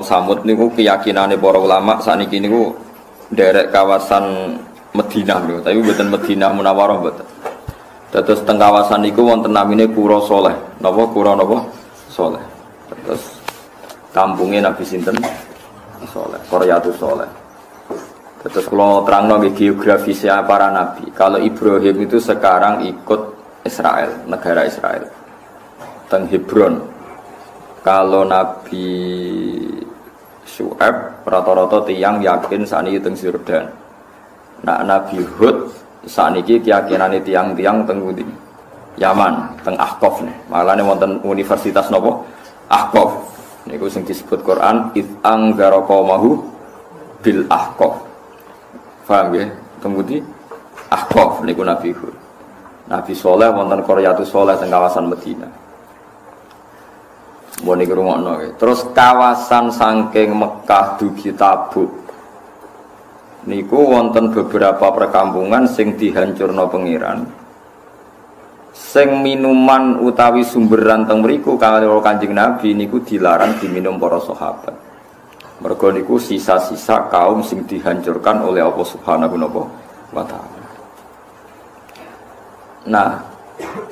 Samud niku keyakinane para ulama sakniki niku nderek kawasan Madinah niku, tapi mboten Madinah Munawwarah mboten. Dados teng kawasan niku wonten namine Qura Saleh. Napa Qura napa? Saleh. Terus kampungnya Nabi sinten? Saleh, Qaryatus Saleh. Terus kalau terangno nggih geografisnya para nabi. Kalau Ibrahim itu sekarang ikut Israel, negara Israel. Teng Hebron. Kalau Nabi Syu'aib rata-rata tiyang yakin sakniki teng Yordan. Nah Nabi Hud sakniki keyakinane tiyang-tiyang teng pundi? Yaman, teng Ahqaf nih. Malane wonten universitas napa? Ahqaf. Niku sing disebut Quran id anzara qaumahu bil Ahqaf. Paham ya? Teng pundi? Ahqaf niku Nabi Hud. Nabi Saleh wonten Qaryatus Saleh teng kawasan Madinah. Mbone ngrungokno. Terus kawasan saking Mekah dugi Tabuk niku wonten beberapa perkampungan sing dihancurno pangeran. Sing minuman utawi sumberan teng mriku karo Kanjeng Nabi niku dilarang diminum para sahabat. Mergo niku sisa-sisa kaum sing dihancurkan oleh Allah Subhanahu wa taala. Nah,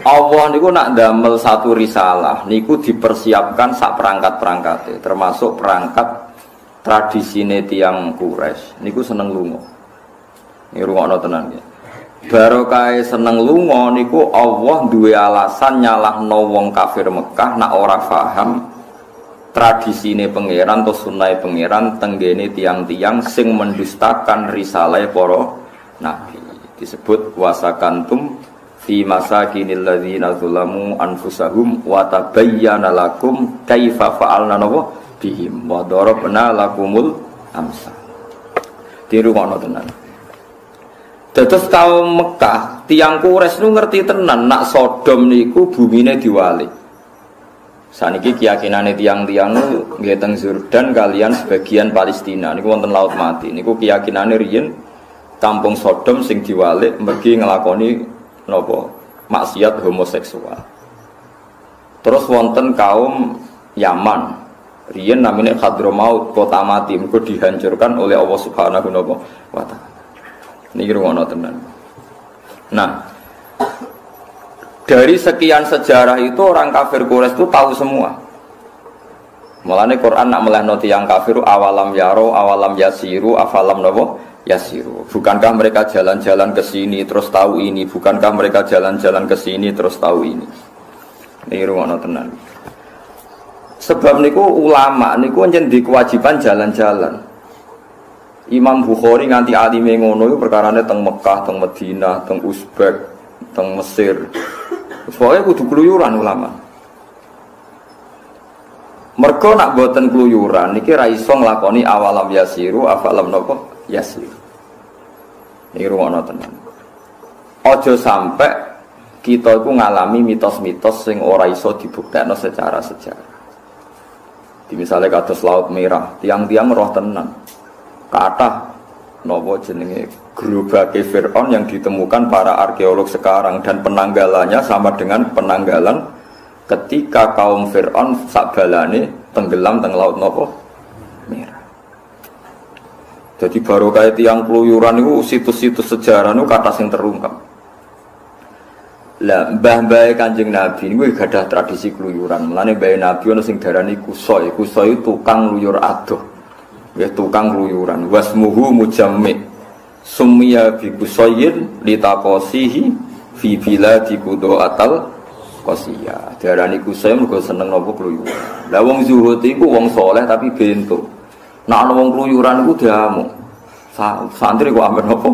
Allah niku nak damel satu risalah niku dipersiapkan sak perangkat-perangkate, termasuk perangkat tradisine tiyang Quraisy niku seneng lunga. Niki rungokno tenan nggih. Barokah seneng lunga niku Allah duwe alasan nyalahno wong kafir Mekah nak ora paham tradisine pangeran atau sunnahe pangeran tenggene tiyang-tiyang sing mendustakan risalah para nabi. Disebut wasakantum fi masakinil ladzina zalamu anfusahum wa tabayyana lakum kaifa fa'alna bihim wa darabna lakumul amsal. Dirungono tenan. Dados kaum Mekah, tiyang Quraisy nu ngerti tenan nak Sodom niku bumine diwali. Saniki keyakinane tiyang-tiyang nu nggih teng Yordan kalian sebagian Palestina niku wonten Laut Mati. Niku keyakinane riyen kampung Sodom sing diwali mergi nglakoni nopo maksiat homoseksual. Terus wonten kaum Yaman, riyen namine Hadramaut, kota mati, mergo dihancurkan oleh Allah Subhanahu wa taala. Niki rungono tenan. Nah, dari sekian sejarah itu orang kafir Quraisy itu tahu semua. Mulane Quran nak melehno tiyang kafir awalam yaro, awalam yasiru, afalam nopo yasiru. Bukankah mereka jalan-jalan ke sini terus tahu ini? Bukankah mereka jalan-jalan ke sini terus tahu ini? Ini rumono tenan. Sebab niku ulama niku njen di kewajiban jalan-jalan. Imam Bukhari nganti alime ngono iku perkarane teng Mekah, teng Madinah, teng Uzbek, teng Mesir. Pokoke kudu kluyuran ulama. Mergo nak boten kluyuran niki ra iso nglakoni awalam yasiru, afalam napa yasiru. Ini rumono tenan. Ojo sampai kita itu ngalami mitos-mitos sing ora iso dibuktekno secara sejarah. Di misalnya kados Laut Merah, tiang-tiang roh tenan. Kathah napa jenenge gerobake Firaun yang ditemukan para arkeolog sekarang dan penanggalannya sama dengan penanggalan ketika kaum Firaun sakbalane tenggelam teng Laut napa Merah. Jadi baru kayak tiang keluyuran itu situs-situs sejarah itu kata yang terungkap. Lah mbah-mbah Kanjeng Nabi ini gak ada tradisi keluyuran. Mulane mbah Nabi ono sing darani kusoi. Kusoi itu tukang luyur adoh. Ya tukang keluyuran. Wasmuhu mujammi. Summiya bi kusoyin litaqasihi fi biladi qudoatal qasiya. Darani kusoi mergo seneng nopo keluyuran. Lah wong zuhud iku wong saleh tapi bento. Nak ana wong kluyuran iku diamuk. Santri kok amben apa?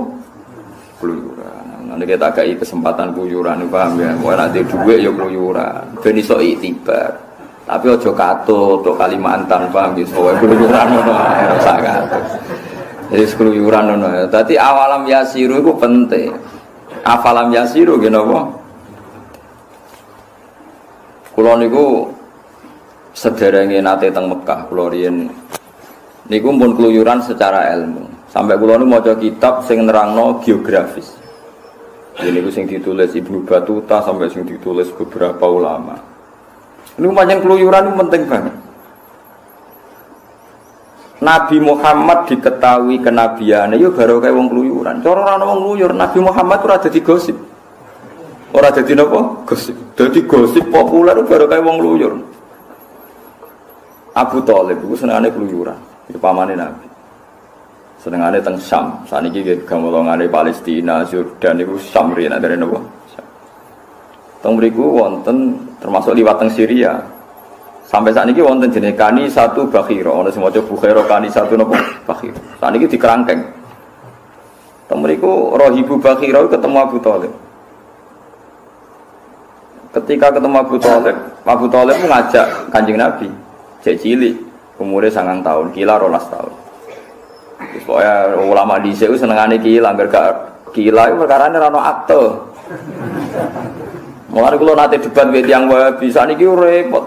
Kluyuran. Nanti kita kai kesempatan kluyuran paham ya. Kowe nek dhuwit ya kluyuran. Ben iso iktibar. Tapi aja katut tok Kalimantan paham ya. Soale kluyuran ngono ae ora sak katut. Jadi kluyuran ngono. Dadi awalam yasiru iku penting. Afalam yasiru nggih napa? Kula niku sederenge nate teng Mekah kula riyen niku pun keluyuran secara ilmu. Sampai kula nu maca kitab sing nerangno geografis. Ini niku sing ditulis Ibnu Battuta sampai sing ditulis beberapa ulama. Niku pancen keluyuran itu penting banget. Nabi Muhammad diketahui kenabiannya yo baru kayak wong keluyuran. Cara ora wong keluyur, Nabi Muhammad ora dadi gosip. Ora dadi napa? Gosip. Dadi gosip populer baru kayak wong keluyur. Abu Thalib iku senengane keluyuran, iku pamane Nabi. Senengane teng Syam. Saniki nggih gamolongane Palestina, Jordan iku Syam rene dari napa? Teng mriku wonten termasuk liwat teng Syria. Sampai saat ini wonten jenis kani satu bakhiro, ono semua coba bakhiro kani satu nopo bakhiro. Saat ini di kerangkeng. Temeriku rohibu bakhiro ketemu Abu Thalib. Ketika ketemu Abu Thalib mengajak Kanjeng Nabi, cek cilik, umurnya 9 tahun, kila 12 tahun. Pokoknya ulama di sini senengane kila, gak kila itu perkarane rano akte. Mulane kula nate debat wit yang bisa niki repot.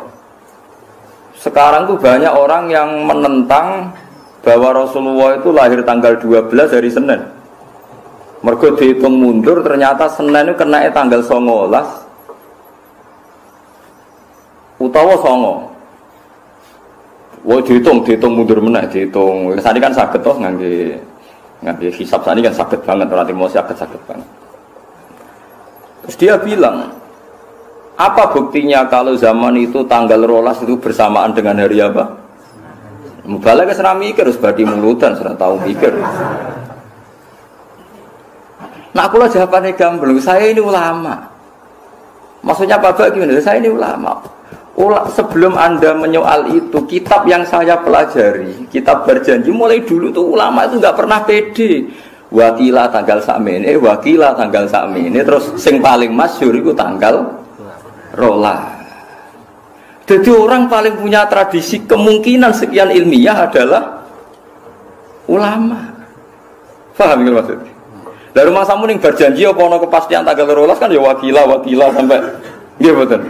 Sekarang tuh banyak orang yang menentang bahwa Rasulullah itu lahir tanggal 12 hari Senin. Mergo dihitung mundur ternyata Senin itu kena tanggal 19 utawa 9. Wah dihitung mundur meneh dihitung. Sani kan saged toh ngangge hisab sani kan saged banget ora timo saged banget. Terus dia bilang, apa buktinya kalau zaman itu tanggal rolas itu bersamaan dengan hari apa? Mubalak serah mikir, harus badi mulutan, serah tahu mikir. Nah aku lah jawabannya gamblang, saya ini ulama. Maksudnya Pak Bak gimana? Saya ini ulama. Sebelum Anda menyoal itu, kitab yang saya pelajari, kitab berjanji, mulai dulu tuh ulama itu nggak pernah pede. Wakilah tanggal sakmene, wakilah tanggal sakmene, terus sing paling masyhur itu tanggal rola. Jadi orang paling punya tradisi kemungkinan sekian ilmiah adalah ulama. Paham nggih maksudnya? Lah rumah samu ning berjanji apa ana kepastian tanggal rolas kan ya wakilah sampai nggih mboten.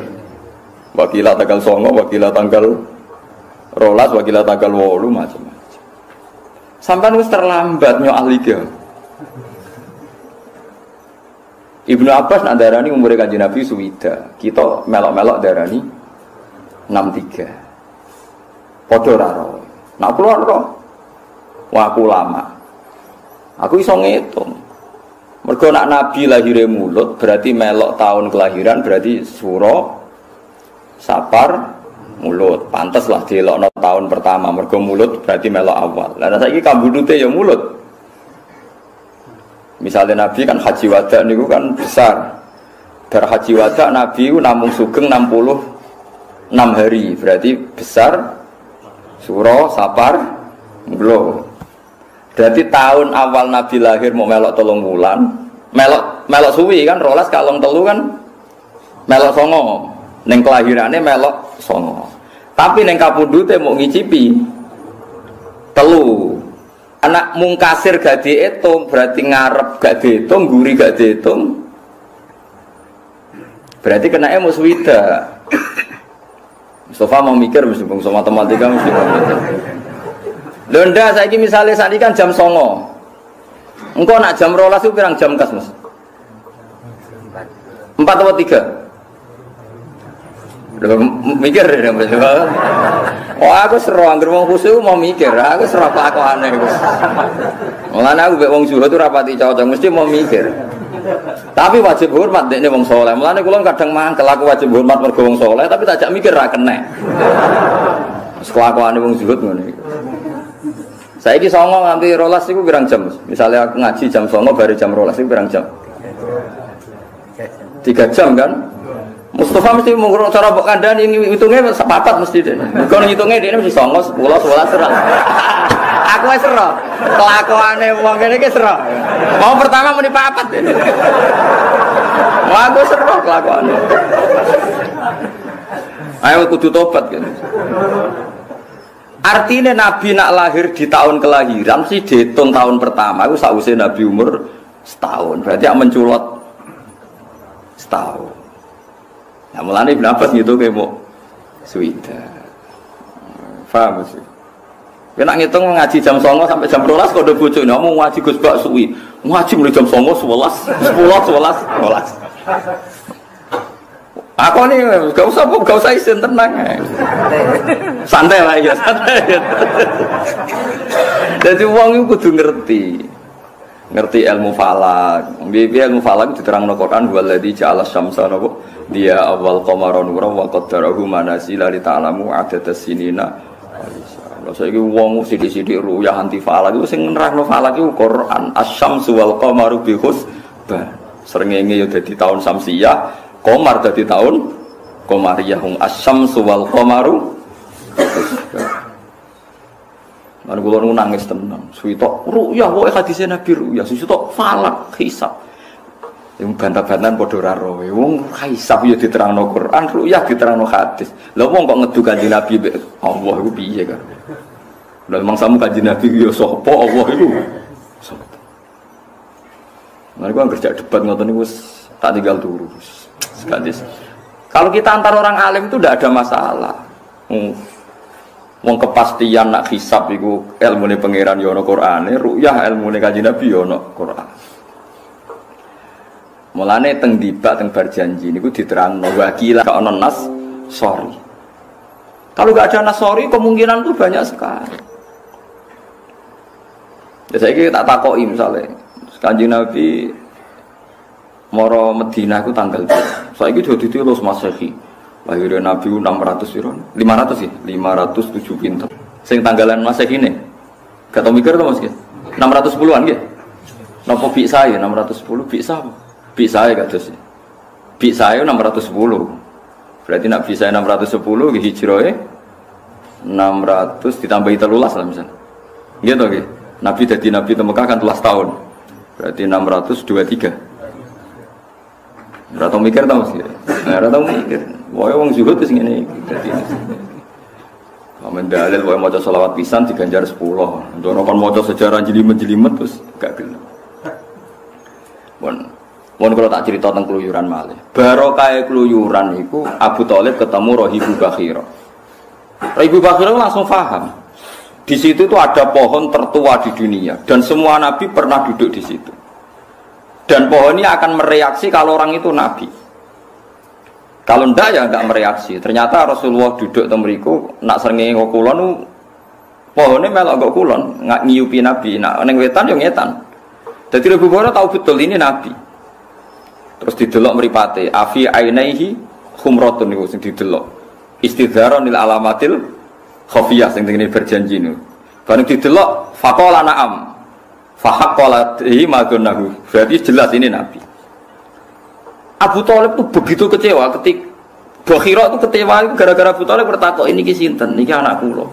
Wakilah tanggal 9, wakilah tanggal rolas, wakilah tanggal 8 macam-macam. Sampai wis terlambat nyoal iki. Ibnu Abbas nak darani umure Kanjeng Nabi suwida. Kita melok-melok darani 63. Padha ora ro. Nak kula ro. Wah aku lama. Aku iso ngitung. Mergo nak Nabi lahire mulut berarti melok tahun kelahiran berarti Suro Sapar mulut. Pantes lah dielokno tahun pertama mergo mulut berarti melok awal. Lah saiki kambudute ya mulut. Misalnya Nabi kan haji wada niku kan besar. Dar haji wada Nabi namung sugeng 66 hari, berarti besar Suro Sapar Mulo. Berarti tahun awal Nabi lahir mau melok 3 bulan, melok suwi kan rolas kalong telu kan melok 9. Ning kelahirane melok 9. Tapi ning kapundhute mau ngicipi 3. Anak mungkasir gak dihitung berarti ngarep gak dihitung, guri gak dihitung, berarti kena muswida. Mustafa mau mikir mesti sama matematika mesti mau mikir. Londa saya ini misalnya saat ini kan jam 9. Engkau nak jam rolas itu pirang jam kas mas? 4 atau 3? Udah mikir deh mas. Oh aku seru, angger wong khusyuk mau mikir, aku seru kelakuane iku. Mulane aku mek wong zuhud itu rapati cocok, mesti mau mikir. Tapi wajib hormat dekne wong saleh. Mulane kula kadang mangkel aku wajib hormat mergo wong saleh, tapi tak jak mikir ra kena. Wis kelakuane wong zuhud ngono iku. Saiki 9 nganti 12 iku pirang jam? Misalnya aku ngaji jam 9 bare jam 12 iku pirang jam? 3 jam kan? Mustafa mesti mengurung cara mbok kandhani hitungnya sepapat mesti dene. Mergo ngitungnya dene mesti 9, 10, 11 serah. Aku wis serah. Kelakuane wong kene iki serah. Mau pertama muni papat dene. Wah aku serah kelakuane. Ayo kudu tobat kan. Artinya Nabi nak lahir di tahun kelahiran sih dihitung tahun pertama. Aku sausé Nabi umur setahun. Berarti yang menculot setahun. Nah, mulane Ibnu Abbas gitu kayak mau suwida. Paham sih? Kena ngitung ngaji jam 9 sampai jam 12 kok udah bocor. Nah, mau ngaji Gus Bak suwi. Ngaji mulai jam 9, 11, 10, 11, 12. Aku nih gak usah isin tenang. Santai lah ya, santai. Jadi wong iku kudu ngerti ilmu falak. Biar ilmu falak diterangno Quran waladzi ja'ala syamsa napa dia awal qamara nuran wa qaddarahu manazila li ta'lamu adadas sinina. Lha saiki wong sithik-sithik ruyah anti falak iku sing nerangno falak iku Quran asy-syamsu wal qamaru bi husban. Srengenge ya dadi taun samsiyah, qamar dadi taun qamariyah asy-syamsu wal qamaru. Lan kula nu nangis tenan. Suwitok ruyah wae hadise Nabi ruyah, suwitok falak hisab. Yang bantah-bantahan padha ora roe. Wong hisab ya diterangno Quran, ruyah diterangno hadis. Lha wong kok ngedu Kanjeng Nabi Allah iku piye kan? Lah mangsamu Kanjeng Nabi ya sapa Allah iku? Sapa? Nah, gua kerja debat ngoten niku tak tinggal turu. Sekadis. Kalau kita antar orang alim itu tidak ada masalah. Wong kepastian nak hisab iku ilmune pangeran ya ana Qur'ane, ru'yah ilmune Kanjeng Nabi ya ana Qur'an. Mulane teng dibak teng bar janji niku diterangno wakila ka ana nas sorry. Kalau enggak ada nas sorry kemungkinan itu banyak sekali. Ya saiki tak takoki misale Kanjeng Nabi mara Madinah iku tanggal berapa? Saiki dadi terus Masehi. Lahirnya Nabi 600 piro? 500 sih, 507 pinten. Sing tanggalan Masehi ini. Gak tau mikir to Mas nggih. 610-an nggih. Napa bik saya 610 bik sapa? Bik saya gak dos. Bik saya 610. Berarti nak bik saya 610 nggih hijrahe 600 ditambahi 13 lah misalnya. Nggih to nggih. Nabi dadi nabi teng Mekah kan 13 tahun. Berarti 623. Ora tau mikir ta Mas. Ora tau mikir. Wae wong zuhud wis ngene iki dadi. Amen dalil wae maca selawat pisan diganjar 10. Ndono kon maca sejarah jelimet-jelimet terus gak gelem. Mun kula tak crita teng keluyuran malih. Barokah keluyuran iku Abu Thalib ketemu Rahibu Bakhira. Rahibu Bakhira langsung paham. Di situ itu ada pohon tertua di dunia dan semua nabi pernah duduk di situ. Dan pohon ini akan mereaksi kalau orang itu nabi. Kalau ndak ya enggak mereaksi. Ternyata Rasulullah duduk teng mriku nak srengenge kok kulon pohone melok kok kulon, nggak nyiupi nabi. Nak ning wetan yo ngetan. Dadi Abu Hurairah tahu betul ini nabi. Terus didelok mripate, afi ainaihi khumratun niku sing didelok. Istidzaron lil alamatil khafiyah sing tengene berjanji niku. Bareng didelok faqala na'am. Fahaqqala madunahu. Berarti jelas ini nabi. Abu Thalib itu begitu kecewa ketika Bakhira itu kecewa gara-gara Abu Thalib bertakok ini ki sinten? Niki anak kula.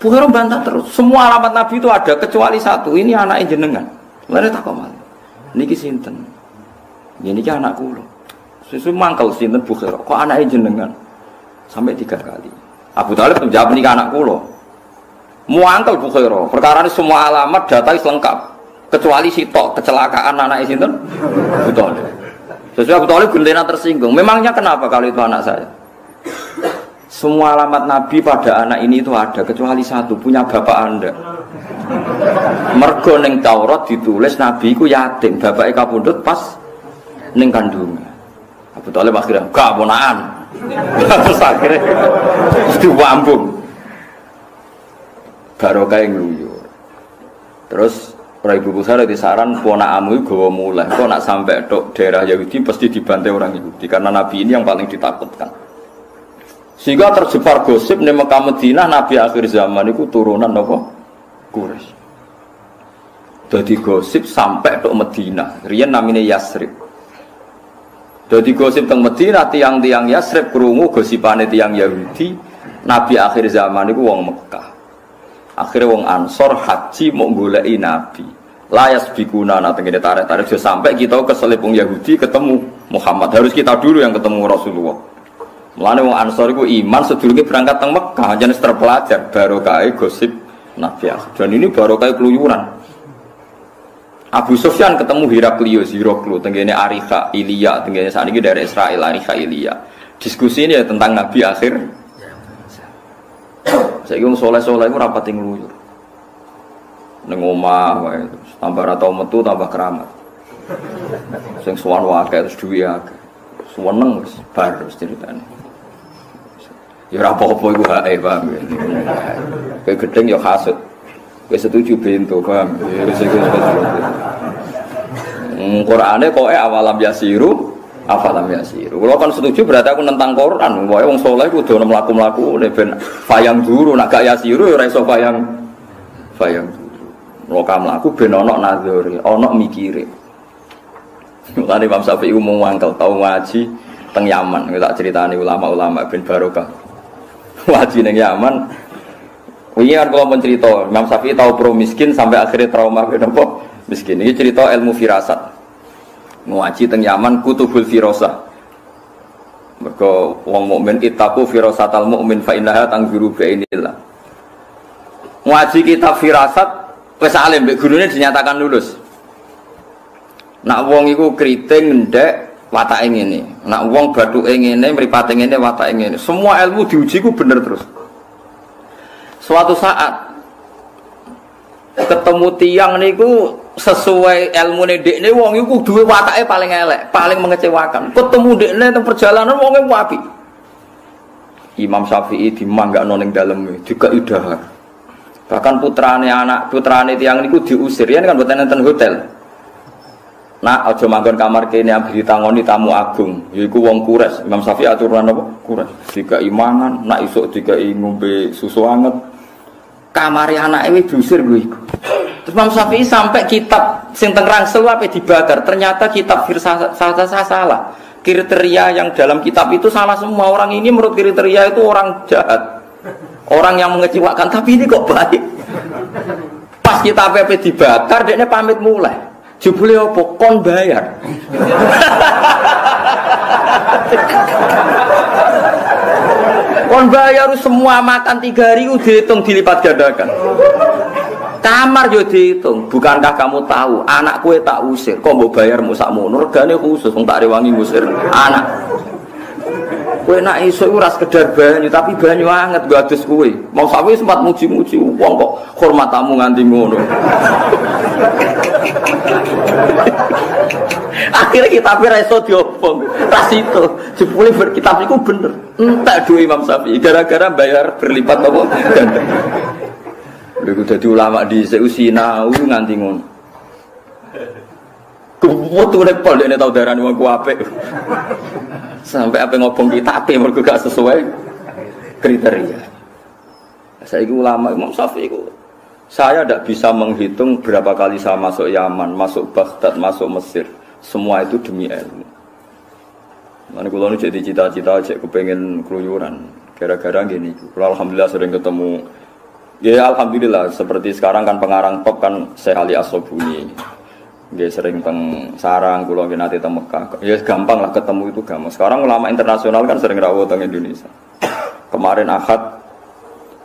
Bakhira bantah terus. Semua alamat nabi itu ada kecuali satu. Ini anake jenengan. Lha takok malih. Niki sinten? Ya niki anak kula. Susu mangkel sinten Bakhira. Kok anake jenengan? Sampai 3 kali. Abu Thalib menjawab niki anak kula. Muangkel Bakhira. Perkara ini semua alamat data lengkap. Kecuali sitok kecelakaan anake sinten? Abu Thalib. Sesuai Abu Thalib gendena tersinggung. Memangnya kenapa kalau itu anak saya? Semua alamat Nabi pada anak ini itu ada kecuali satu, punya bapak Anda. Mergo ning Taurat ditulis Nabi ku yatim, bapake kapundhut pas ning kandungan. Abu Thalib akhirnya gak ponakan. Terus akhirnya diwambung. Barokah ngluyur. Terus Ibu Bukhari disaran ponakamu gawa mulai. Kok nak sampai tok daerah Yahudi pasti dibantai orang Yahudi karena Nabi ini yang paling ditakutkan. Sehingga tersebar gosip di Mekah Madinah Nabi akhir zaman itu turunan apa? Quraisy. Jadi gosip sampai tok Madinah. Riyen namanya Yasrib. Jadi gosip teng Madinah tiang-tiang Yasrib krungu gosipane tiang Yahudi Nabi akhir zaman itu wong Mekah. Akhirnya wong Ansor haji mau goleki Nabi. Layas bikuna tengene tarik-tarik sampai kita keselip wong Yahudi ketemu Muhammad. Harus kita dulu yang ketemu Rasulullah. Mulane wong Ansor iku iman sedurunge berangkat teng Mekah jenis terpelajar barokah gosip Nabi. Dan ini barokah keluyuran. Abu Sufyan ketemu Heraklius tengene Arika Ilya tengene sakniki dari Israel Arika Ilya. Diskusi ini ya tentang Nabi akhir. Saya kira soleh-soleh itu rapat ngeluyur. Neng omah, tambah ratau metu, tambah keramat. Sing suwan wakai terus duwi akeh. Seneng baru ceritane. Ya ora apa-apa iku hae, paham ya. Kayak gedeng ya hasud. Kowe setuju bento, paham. Ya wis iku. Qur'ane kok awalam yasiru, afalam yasiru. Kalau kan setuju berarti aku nentang Quran. Wae wong saleh kudu ono mlaku-mlaku ben fayang duru, nek gak yasiru ya ora iso fayang duru. Lokam mlaku ben ono nazare, ono mikire. Mulane Imam Syafi'i umum wangkel tau ngaji teng Yaman, tak critani ulama-ulama ben barokah. Ngaji ning Yaman. Wingi kan kula mencerita, Imam Syafi'i tau pro miskin sampai akhirnya trauma kenapa miskin. Ini cerita ilmu firasat. Ngaji teng Yaman kutubul firasah. Mergo wong mukmin ittaqu firasatal mukmin fa innaha tanzuru bainillah. Ngaji kitab firasat wis alim mbek gurune dinyatakan lulus. Nak wong iku kriting ndek watake ngene. Nak wong bathuke ngene, mripate ngene, watake ngene. Semua ilmu diuji ku bener terus. Suatu saat ketemu tiang niku sesuai ilmune dekne wong iku duwe watake paling elek, paling mengecewakan. Ketemu dekne teng perjalanan wonge apik. Imam Syafi'i dimanggakno ning dalem juga idahar. Bahkan putrane tiang niku diusir, yen kan mboten enten hotel. Nah, aja manggon kamar kene ambiri tangoni tamu agung, yaiku wong Quraisy. Imam Syafi'i aturan apa? Quraisy. Dikai mangan, nak isuk dikai ngombe susu anget. Kamare anake wis diusir lho iku. Terus Imam Syafi'i sampai kitab sing teng Rangsel ape dibakar. Ternyata kitab salah. Kriteria yang dalam kitab itu salah semua. Orang ini menurut kriteria itu orang jahat. Orang yang mengecewakan, tapi ini kok baik. Pas kitab ape dibakar, dekne pamit mulai. Jebule opo kon bayar. Kon bayar semua makan 3 hari dihitung dilipat gandakan. Kamar yo dihitung. Bukankah kamu tahu anak kue tak usir, kok mbok bayar sakmono regane khusus wong tak rewangi ngusir anak. Kowe nak iso ora sekedar banyu tapi banyu anget nggo adus kowe. Mau sawi sempat muji-muji wong kok hormat tamu nganti ngono. Akhirnya kitabnya reso diobong tas itu jebule berkitab itu bener entek duwe Imam Syafi'i gara-gara bayar berlipat apa ganda. Lha dadi ulama dhisik usina nganti ngono. Kuwatu nek pol dene tau darani wong ku apik. Sampai apa ngobong kitab mergo gak sesuai kriteria. Saiki ulama Imam Syafi'i itu saya tidak bisa menghitung berapa kali saya masuk Yaman, masuk Baghdad, masuk Mesir. Semua itu demi ilmu. Mana kalau nu jadi cita-cita, cek kepengen keluyuran. Gara-gara gini, kalau alhamdulillah sering ketemu. Ya alhamdulillah, seperti sekarang kan pengarang top kan Syekh Ali As-Sobuni. Dia sering teng sarang, kalau nanti teng Mekah. Ya gampang lah ketemu itu gampang. Sekarang ulama internasional kan sering rawuh teng Indonesia. Kemarin Ahad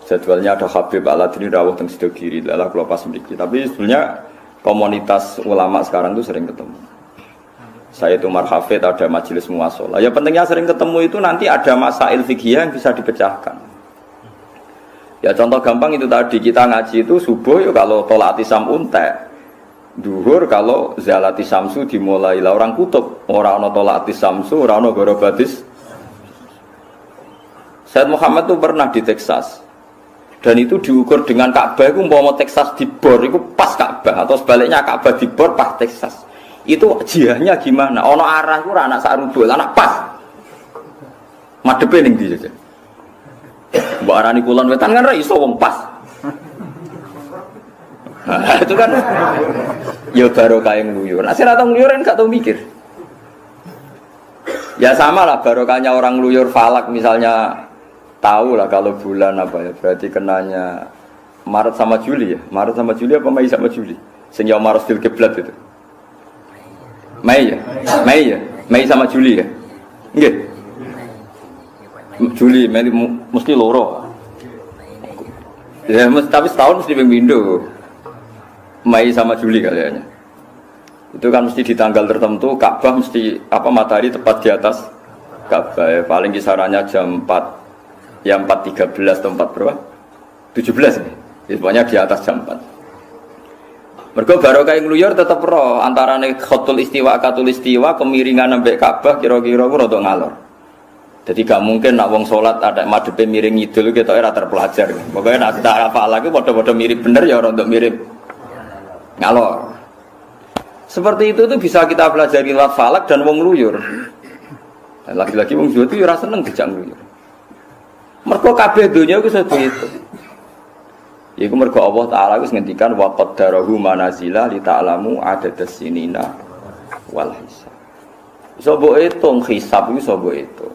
jadwalnya ada Habib Al-Adni rawuh teng Sido Kiri, lalah kalau pas mriki. Tapi sebenarnya komunitas ulama sekarang tuh sering ketemu. Saya itu marhafid ada majelis muwasalah. Ya pentingnya sering ketemu itu nanti ada masail fikih yang bisa dipecahkan. Ya contoh gampang itu tadi kita ngaji itu subuh ya kalau tolati samun tek. Duhur kalau zalati samsu dimulai lah orang kutub. Ora ana tolati samsu, ora ana gorobatis. Said Muhammad itu pernah di Texas. Dan itu diukur dengan Ka'bah itu mau Texas dibor itu pas Ka'bah atau sebaliknya Ka'bah dibor pas Texas. Itu jihahnya gimana? Ono arah itu anak sarubul, anak pas. Madepe ning ndi aja. Mbok arani kulon wetan kan ra iso wong pas. Nah, itu kan ya barokah yang ngluyur. Nek ora tau ngluyur kan gak tau mikir. Ya sama lah barokahnya orang ngluyur falak misalnya tahu lah kalau bulan apa ya berarti kenanya Maret sama Juli ya. Maret sama Juli apa Mei sama Juli? Sing ya Maret fil kiblat itu. Mei ya? Mei sama Juli ya? Nggih. Juli, Mei mesti loro. Ya, tapi setahun mesti pemindo. Mei sama Juli kayaknya. Itu kan mesti di tanggal tertentu Ka'bah mesti apa matahari tepat di atas Ka'bah. Ya, paling kisarannya jam 4. Ya 4.13 atau 4 berapa? 17 nih. Ya, pokoknya di atas jam 4. Mergo barokah ngluyur tetep ro antarane khatul istiwa katul istiwa kemiringan ambek Ka'bah kira-kira ku rada ngalor. Jadi gak mungkin nak wong salat ada madhepe miring ngidul ketoke ora terpelajar. Pokoke nak tak hafal lagi padha-padha mirip bener ya ora untuk mirip ngalor. Seperti itu tuh bisa kita pelajari lewat falak dan wong ngluyur. Dan lagi-lagi wong Jawa itu ora seneng dijak ngluyur. Mergo kabeh donya iku sedo itu. Iku mergo Allah Taala wis ngendikan wa qaddarahu manazila li ta'lamu adadas sinina wal hisab. Iso mbok hitung hisab iku iso mbok hitung.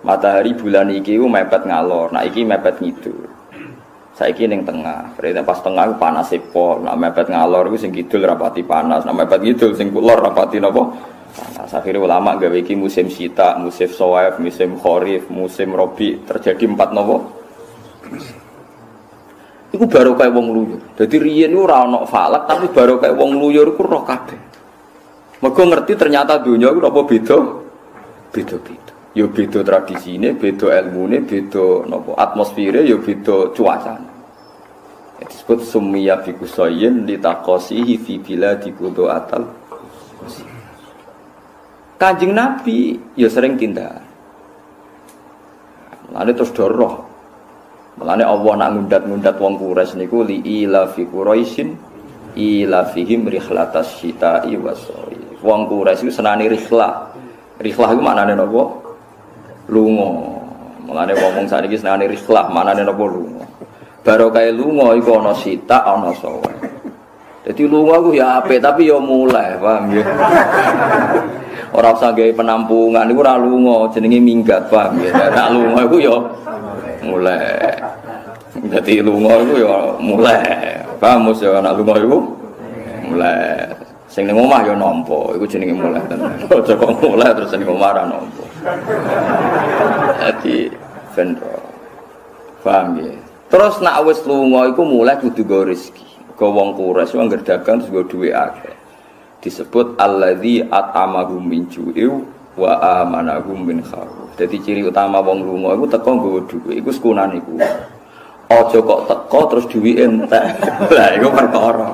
Matahari bulan iki ku mepet ngalor, nah iki mepet ngidul. Saiki ning tengah, berarti pas tengah ku panas pol, nah mepet ngalor ku sing kidul rapati panas, nah mepet ngidul sing kulor rapati napa? Panas. Akhire ulama gawe iki musim syita, musim shawaif, musim kharif, musim rabi, terjadi 4 napa? Iku baru kaya wong luyur. Dadi riyen ora ana falak tapi baru kaya wong luyur iku roh kabeh. Mergo ngerti ternyata dunya iku apa beda? Beda-beda. Ya beda tradisine, beda ilmune, beda napa atmosfere, ya beda cuacane. Disebut summiya bi kusayyin litaqasihi fi biladi qudu'atal. Kanjeng Nabi ya sering tindak. Lane terus doroh. Mulane Allah nak ngundat-ngundat wong Quraisy niku li ila fi Quraisyin ila fihim rihlatas syita'i wasayf. Wong Quraisy iku senane rihlah. Rihlah iku maknane napa? Lunga. Mulane wong sakniki senane rihlah, maknane napa lunga. Barokah lunga iku ana syita, ana sawa. Dadi lunga iku ya apik tapi ya mulai, paham nggih. Ora usah gawe penampungan niku ora lunga, jenenge minggat, paham nggih. Nek lunga iku ya mulai. Jadi lunga iku ya mulai. Paham mos ya anak lunga iku mulai. Sing ning omah ya nampa, iku jenenge mulai tenan. Aja kok mulai terus ning omah ora nampa. Jadi vendro. Paham ya. Terus nak wis lunga iku mulai kudu go rezeki. Go wong Quraisy wong dagang terus go duwe akeh. Disebut alladzi at'amahum min ju'in wa amanahum min khauf. Dadi ciri utama wong lunga iku teko nggawa dhuwit, iku sekunan iku. Aja kok teko terus dhuwit entek. Lah iku perkara.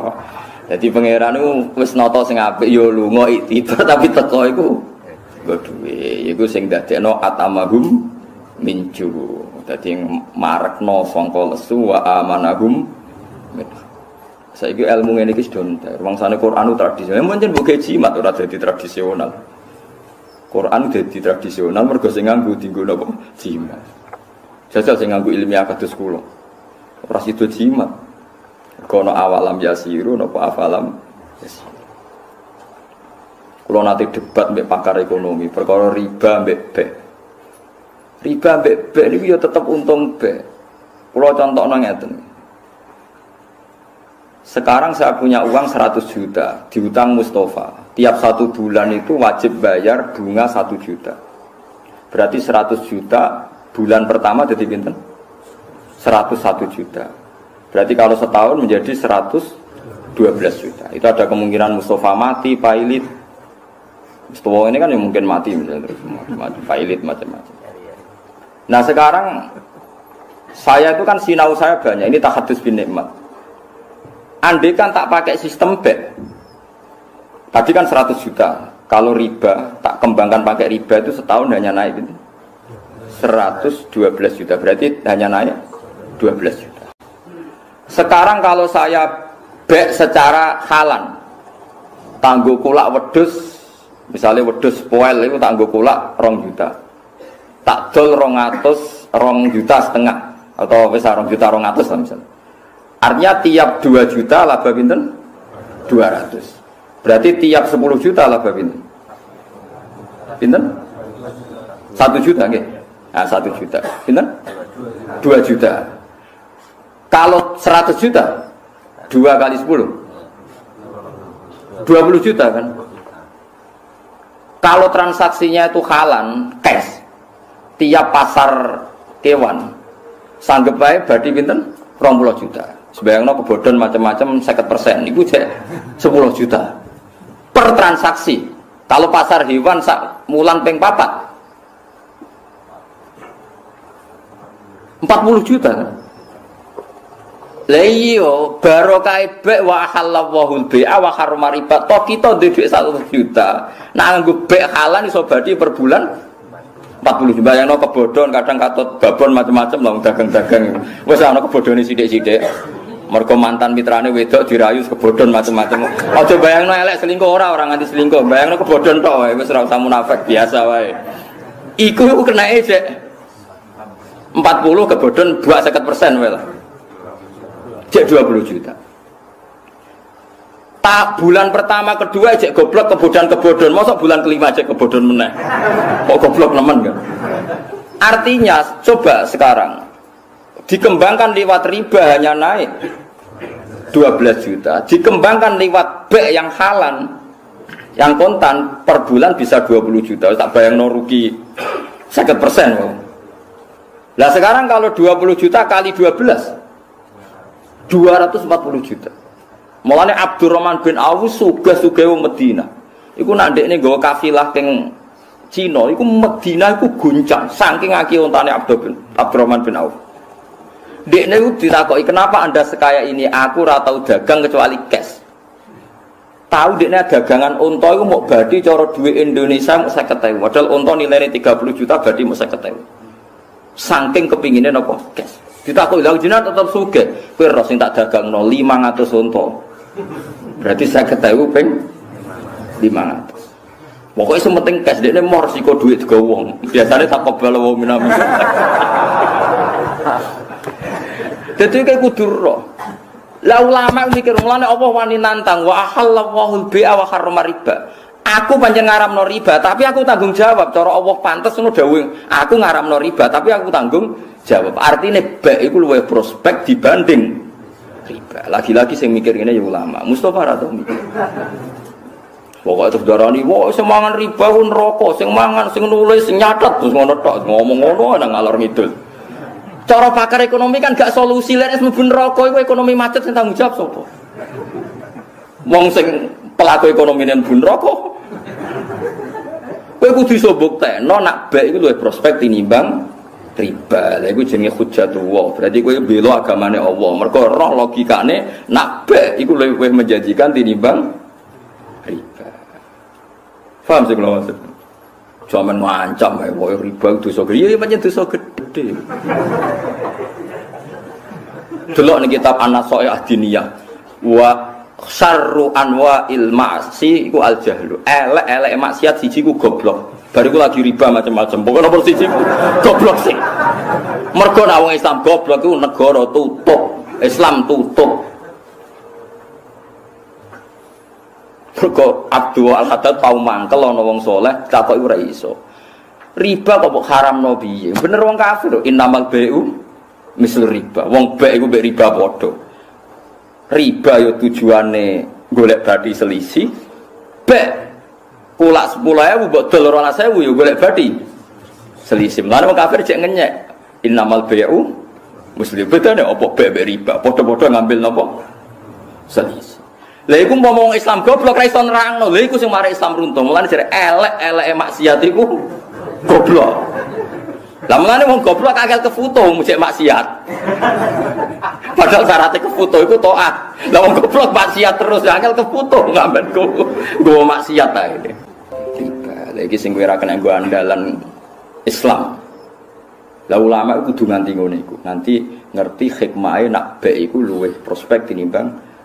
Dadi pangeran iku wis nata sing apik ya lunga iktibar tapi teko iku nggawa dhuwit. Iku sing dadekno atamahum min ju'. Dadi marekno sangka lesu wa amanahum min khauf. Saiki ilmu ngene iki sedonter. Wangsane Quran tradisional, pancen mbok jimat ora dadi tradisional. Quran dadi tradisional mergo sing nganggo dienggo napa? Jimat. Jajal sing nganggo ilmiah kados kula. Ora sida jimat. Mergo ana awalam yasiru napa afalam yasiru. Kula nate debat mbek pakar ekonomi perkara riba mbek bek. Riba mbek bek niku ya tetep untung bek. Kula contohno ngeten. Sekarang saya punya uang 100 juta diutang Mustafa. Tiap 1 bulan itu wajib bayar bunga 1 juta. Berarti 100 juta bulan pertama jadi pinten? 101 juta. Berarti kalau setahun menjadi 112 juta. Itu ada kemungkinan Mustafa mati, pailit. Mustafa ini kan yang mungkin mati misalnya terus mati, pailit macam-macam. Nah sekarang saya itu kan sinau saya banyak. Ini tahadus bin nikmat. Andai kan tak pakai sistem bet, tadi kan 100 juta. Kalau riba, tak kembangkan pakai riba itu setahun hanya naik gitu. 112 juta, berarti hanya naik 12 juta. Sekarang kalau saya bet secara halan, tangguh kulak wedus, misalnya wedus poel itu tangguh kulak 2 juta. Tak dol 200, 2 juta setengah atau besar 2 juta 200 lah misalnya. Artinya tiap 2 juta laba pinten? 200. Berarti tiap 10 juta laba pinten? Pinten? 1 juta nggih. Nah, 1 juta. Pinten? 2 juta. Kalau 100 juta 2 kali 10 20 juta kan? Kalau transaksinya itu halan, cash. Tiap pasar kewan sanggep bae berarti pinten? 20 juta. Sebayangno kebodohan macam-macam 50%, itu 10 juta per transaksi. Kalau pasar hewan sak mulan ping 4 40 juta. Lah iya, barokah bek wa halallahu al-bai'a wa harrama riba. Tok kita duwe dhuwit 1 juta. Nah nganggo bek halal iso badi per bulan 40 juta. Bayangno kebodhon kadang katut babon macam-macam lah dagang-dagang. Wis ana kebodhone sithik-sithik. Mergo mantan mitrane wedok dirayu kebodhon macam-macam. Aja bayangno elek selingkuh ora nganti selingkuh. Bayangno kebodhon tok wae wis ora usah munafik biasa wae. Iku kenake sik 40 kebodhon buat 50% wae lah. Cek 20 juta. Tak bulan pertama kedua cek goblok kebodhon. Masa bulan kelima cek kebodhon meneh. Kok goblok nemen kan? Artinya coba sekarang dikembangkan lewat riba hanya naik 12 juta. Dikembangkan lewat bek yang halan yang kontan per bulan bisa 20 juta. Tak bayangno rugi 50%. Lah sekarang kalau 20 juta kali 12 240 juta. Mulane Abdurrahman bin Auf sugih-sugih wong Medina. Iku nak ndekne nggawa kafilah teng Cina, iku Medina iku guncang saking akeh ontane Abdurrahman bin Auf. Ndekne iku ditakoki, "Kenapa Anda sekaya ini? Aku ora tau dagang kecuali cash." Tahu ndekne dagangan unta iku mok badi cara duit Indonesia mok 50.000. Padahal unta nilainya 30 juta badi mok 50.000. Saking kepingine napa? Cash. Ditakoki lha jenengan tetep sugih. Kowe ro sing tak dagangno 500 unta. Berarti 50.000 ping 500. Pokoke sementing cash dekne mor siko duit digawa wong. Biasane tak kobal wong minami. Dadi kayak kudu ro. Lah ulama mikir mulane apa wani nantang wa ahallallahu al-bai'a wa harrama riba. Aku pancen ngaramno riba, tapi aku tanggung jawab. Cara Allah pantes ngono dawuh. Aku ngaramno riba, tapi aku tanggung jawab. Artinya bek iku luwih prospek dibanding riba. Lagi-lagi sing mikir ngene ya ulama. Mustofa ra tau mikir. Pokoke terus darani, "Wah, sing mangan riba ku neraka, sing mangan sing nulis sing nyatet terus ngono tok, ngomong ngono nang ngalor ngidul." Cara pakar ekonomi kan gak solusi lek mlebu neraka iku ekonomi macet sing tanggung jawab sapa? Wong sing pelaku ekonomi nang mlebu neraka. Kowe kudu iso buktekno nak bek iku luwih prospek tinimbang riba. Lha iku jenenge hujjatullah. Berarti kowe bela agamane Allah. Mergo roh logikane nak bek iku luwih menjanjikan tinimbang riba. Paham sih kalau maksud? Jangan ngancam ya, wah riba dosa gede. Iya macam dosa gede. Delok ning kitab An-Nasaih Ad-Diniyah. Wa syarru anwa'il ma'si iku al-jahlu. Elek-elek maksiat siji ku goblok. Bariku lagi riba macam-macam. Pokoke nomor siji goblok sih. Mergo nek wong Islam goblok iku negara tutup, Islam tutup. Mergo Abdul Al-Haddad tau mangkel ana wong saleh takoki ora iso. Riba kok haramno piye? Bener wong kafir, innamal bai'u mislu riba. Wong bek iku mbek riba padha. Riba yo tujuane golek bathi selisih. Bek kulak 10.000 mbok dol 12.000 yo golek bathi selisih. Lan wong kafir cek ngenyek. Innamal bai'u muslim. Bedane apa bek riba? Padha-padha ngambil napa? Selisih. Lha iku ngomong Islam goblok ra iso nerangno. Lha iku sing marai Islam runtuh. Mulane jare elek-eleke maksiat iku goblok. Lah mulane wong goblok akal kefoto mujek maksiat. Padahal syaratnya kefoto iku taat. Lah wong goblok maksiat terus akal kefoto ngamben go maksiat ae. Riba. Lha iki sing kowe ra kena nggo andalan Islam. Lah ulama iku kudu nganti ngene iku. Nanti ngerti hikmahe nak bek iku luwih prospek tinimbang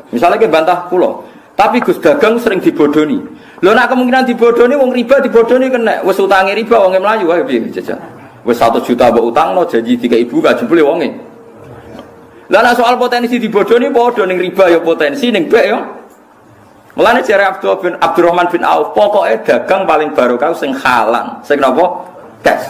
misalnya ke bantah pulau, tapi Gus dagang sering dibodoni. Lo nak kemungkinan dibodoni, wong riba dibodoni kena. Wes utangi riba, wongnya melayu, ayo biar jajan. Wes 1 juta buat utang lo, janji 3 ibu gak jempol wongnya. Lah nak soal potensi dibodoni, bodoh neng riba ya potensi neng bek ya. Mulane jare Abdurrahman bin Auf, pokoknya dagang paling barokah sing halal, sing napa? Cash.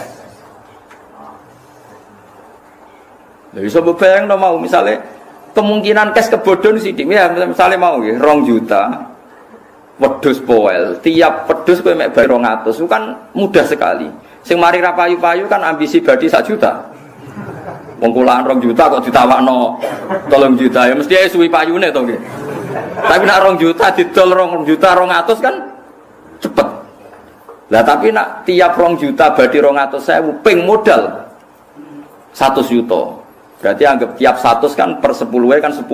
Lha iso bayang mau misalnya kemungkinan cash kebodhon sithik ya misalnya mau nggih 2 juta wedhus poel tiap wedhus kowe mek bayar 200 itu kan mudah sekali sing mari ra payu-payu kan ambisi badi 1 juta wong kulaan 2 juta kok ditawakno 3 juta ya mesti suwi payune to nggih tapi nek 2 juta didol 2 juta 200 kan cepet lah tapi nak tiap 2 juta badi 200.000 ping modal 100 juta Berarti anggap tiap 100 kan per 10 kan 10.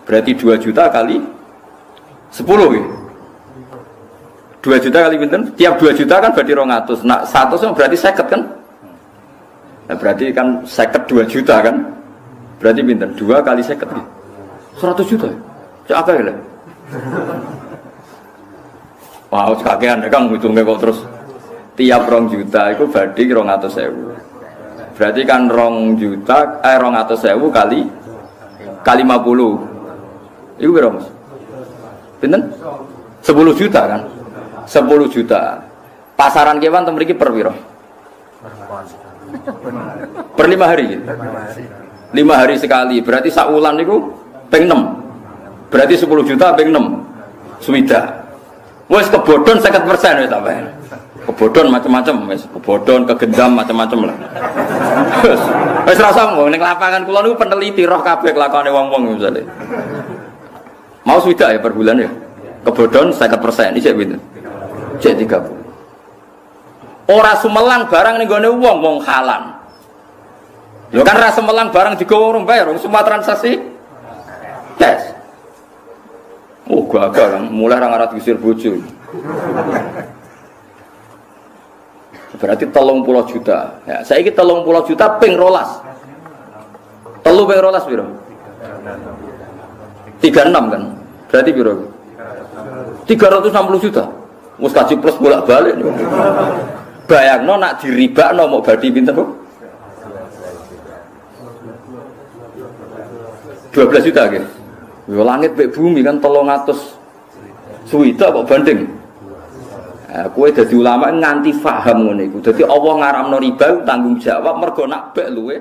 Berarti 2 juta kali 10 ya. 2 juta kali pinten? Tiap 2 juta kan berarti 200. Nah, 100 berarti 50 kan? Nah, berarti kan 50 2 juta kan? Berarti pinten? 2 kali 50 ya. 100 juta. Cak apa ya? Wow, kakean Kang ngitungke kok terus tiap 2 juta itu berarti 200.000. Berarti kan 2 juta 200.000 kali 50. Iku piro, Mas? Pinten? 10 juta kan? 10 juta. Pasaran kewan teng mriki per piro? Per 5 hari. 5 hari sekali. Berarti sak wulan niku ping 6. Berarti 10 juta ping 6. Suwida. Wes kebodhon 50% wis sampean. Kebodhon macam-macam wis, kebodhon, kegendam macam-macam lah. Wis rasa ngomong ning lapangan kula niku peneliti roh kabeh kelakone wong-wong misale. Mau suwida ya per bulan ya. Kebodhon 50%, isih pinten? Cek 30. Ora sumelang barang ning gone wong halan. Lho kan ra sumelang barang digowo urung bayar, semua transaksi tes. Oh gagal kan, mulai ra ngarat gisir bojo. Berarti 30 juta. Ya, saiki 30 juta ping 12. 3 ping 12 piro? 36 kan. Berarti piro? 360 juta. Wis kaji plus bolak-balik. Bayangno nak diribakno mau badi pinten, Bu? 12 juta nggih. Yo langit mek bumi kan 300 suwita kok banding. Kowe dadi ulama nganti paham ngene iku. Dadi Allah ngaramno riba tanggung jawab mergo nak bek luwe